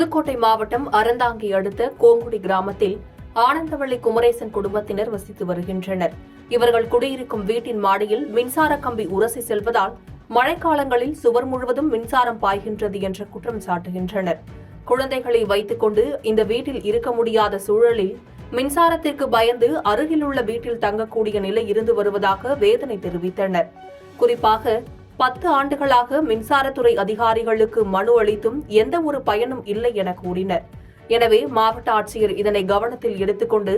புதுக்கோட்டை மாவட்டம் அறந்தாங்கி அடுத்த கோங்குடி கிராமத்தில் ஆனந்தவள்ளி குமரேசன் குடும்பத்தினர் வசித்து வருகின்றனர். இவர்கள் குடியிருக்கும் வீட்டின் மாடியில் மின்சார கம்பி உரசி செல்வதால் மழைக்காலங்களில் சுவர் முழுவதும் மின்சாரம் பாய்கின்றது என்ற குற்றம் சாட்டுகின்றனர். குழந்தைகளை வைத்துக் கொண்டு இந்த வீட்டில் இருக்க முடியாத சூழலில் மின்சாரத்திற்கு பயந்து அருகிலுள்ள வீட்டில் தங்கக்கூடிய நிலை இருந்து வருவதாக வேதனை தெரிவித்தனர். குறிப்பாக 10 ஆண்டுகளாக மின்சாரத்துறை அதிகாரிகளுக்கு மனு அளித்தும் எந்த ஒரு பயனும் இல்லை என கூறினர். எனவே மாவட்ட ஆட்சியர் இதனை கவனத்தில் எடுத்துக்கொண்டு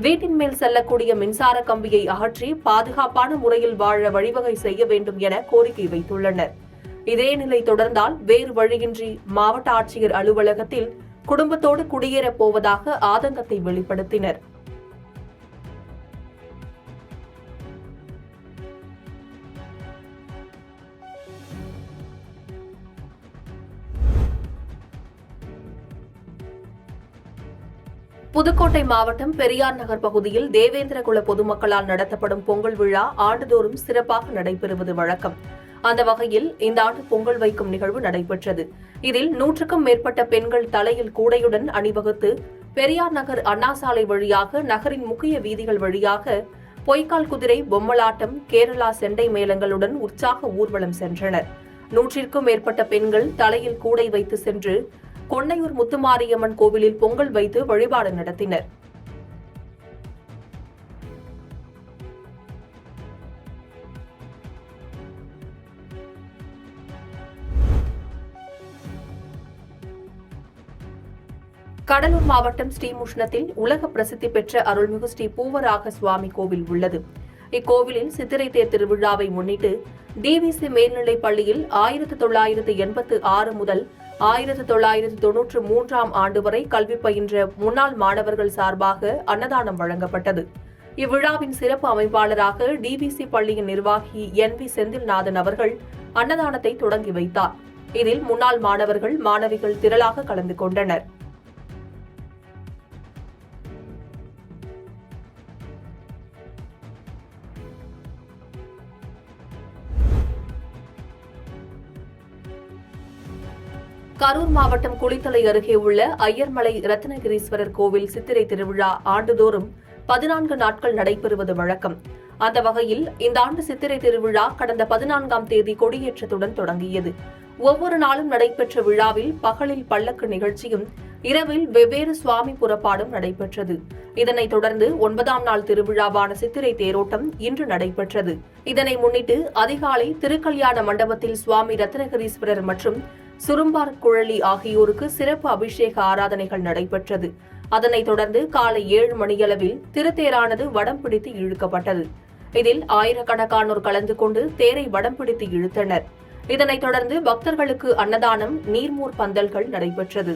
வீட்டின் மேல் செல்லக்கூடிய மின்சார கம்பியை அகற்றி பாதுகாப்பான முறையில் வாழ வழிவகை செய்ய வேண்டும் என கோரிக்கை வைத்துள்ளனர். இதே நிலை தொடர்ந்தால் வேறு வழியின்றி மாவட்ட ஆட்சியர் அலுவலகத்தில் குடும்பத்தோடு குடியேறப் போவதாக ஆதங்கத்தை வெளிப்படுத்தினர். புதுக்கோட்டை மாவட்டம் பெரியார் நகர் பகுதியில் தேவேந்திரகுல பொதுமக்களால் நடத்தப்படும் பொங்கல் விழா ஆண்டுதோறும் சிறப்பாக நடைபெறுவது வழக்கம். அந்த வகையில் இந்த ஆண்டு பொங்கல் வைக்கும் நிகழ்வு நடைபெற்றது. இதில் 100க்கும் மேற்பட்ட பெண்கள் தலையில் கூடையுடன் அணிவகுத்து பெரியார் நகர் அண்ணா சாலை வழியாக நகரின் முக்கிய வீதிகள் வழியாக பொய்க்கால் குதிரை, பொம்மலாட்டம், கேரளா செண்டை மேளங்களுடன் உற்சாக ஊர்வலம் சென்றனர். 100க்கும் மேற்பட்ட பெண்கள் தலையில் கூடை வைத்து சென்று கொன்னையூர் முத்துமாரியம்மன் கோவிலில் பொங்கல் வைத்து வழிபாடு நடத்தினர். கடலூர் மாவட்டம் ஸ்ரீமுஷ்ணத்தில் உலக பிரசித்தி பெற்ற அருள்மிகு ஸ்ரீ பூவராக சுவாமி கோவில் உள்ளது. இக்கோவிலில் சித்திரை தேர் திருவிழாவை முன்னிட்டு டிவிசி மேல்நிலைப் பள்ளியில் 1986 முதல் 1993 ஆண்டு வரை கல்வி பயின்ற முன்னாள் மாணவர்கள் சார்பாக அன்னதானம் வழங்கப்பட்டது. இவ்விழாவின் சிறப்பு அமைப்பாளராக டிவிசி பள்ளியின் நிர்வாகி NV செந்தில்நாதன் அவர்கள் அன்னதானத்தை தொடங்கி வைத்தார். இதில் முன்னாள் மாணவர்கள், மாணவிகள் திரளாக கலந்து கொண்டனர். கரூர் மாவட்டம் குளித்தலை அருகே உள்ள ஐயர்மலை ரத்னகிரீஸ்வரர் கோவில் சித்திரை திருவிழா ஆண்டுதோறும் 14 நாட்கள் நடைபெறுவது வழக்கம். அந்த வகையில் இந்த ஆண்டு சித்திரை திருவிழா கடந்த 14ஆம் தேதி கொடியேற்றத்துடன் தொடங்கியது. ஒவ்வொரு நாளும் நடைபெற்ற விழாவில் பகலில் பல்லக்கு நிகழ்ச்சியும், இரவில் வெவ்வேறு சுவாமி புறப்பாடும் நடைபெற்றது. இதனைத் தொடர்ந்து 9ஆம் நாள் திருவிழாவான சித்திரை தேரோட்டம் இன்று நடைபெற்றது. இதனை முன்னிட்டு அதிகாலை திருக்கல்யாண மண்டபத்தில் சுவாமி ரத்னகிரீஸ்வரர் மற்றும் சுரும்பார் குழலி ஆகியோருக்கு சிறப்பு அபிஷேக ஆராதனைகள் நடைபெற்றது. அதனைத் தொடர்ந்து காலை 7 மணியளவில் திருத்தேரானது வடம் பிடித்து இழுக்கப்பட்டது. இதில் ஆயிரக்கணக்கானோர் கலந்து கொண்டு தேரை வடம் பிடித்து இழுத்தனர். இதனைத் தொடர்ந்து பக்தர்களுக்கு அன்னதானம், நீர்மோர் பந்தல்கள் நடைபெற்றது.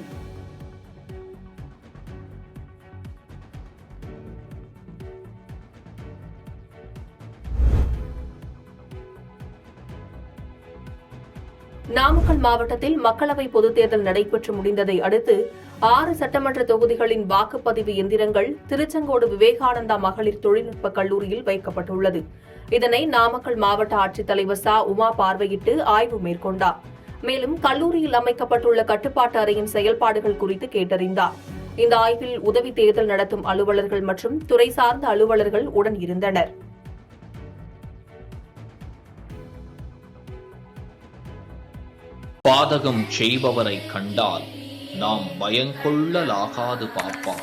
நாமக்கல் மாவட்டத்தில் மக்களவை பொதுத் தேர்தல் நடைபெற்று முடிந்ததை அடுத்து 6 சட்டமன்ற தொகுதிகளின் வாக்குப்பதிவு எந்திரங்கள் திருச்செங்கோடு விவேகானந்தா மகளிர் தொழில்நுட்ப கல்லூரியில் வைக்கப்பட்டுள்ளது. இதனை நாமக்கல் மாவட்ட ஆட்சித்தலைவர் ச. உமா பார்வையிட்டு ஆய்வு மேற்கொண்டார். மேலும் கல்லூரியில் அமைக்கப்பட்டுள்ள கட்டுப்பாட்டு அறையின் செயல்பாடுகள் குறித்து கேட்டறிந்தார். இந்த ஆய்வில் உதவி தேர்தல் நடத்தும் அலுவலர்கள் மற்றும் துறை சார்ந்த அலுவலர்கள் உடன் இருந்தனர். பாதகம் செய்பவரை கண்டால் நாம் பயங்கொள்ளலாகாது பாப்பா,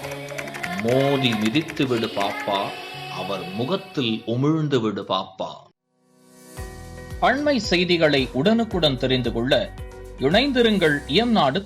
மோதி மிதித்து விடு பாப்பா, அவர் முகத்தில் உமிழ்ந்து விடு பாப்பா. அண்மை செய்திகளை உடனுக்குடன் தெரிந்து கொள்ள இணைந்திருங்கள் இயம்நாடு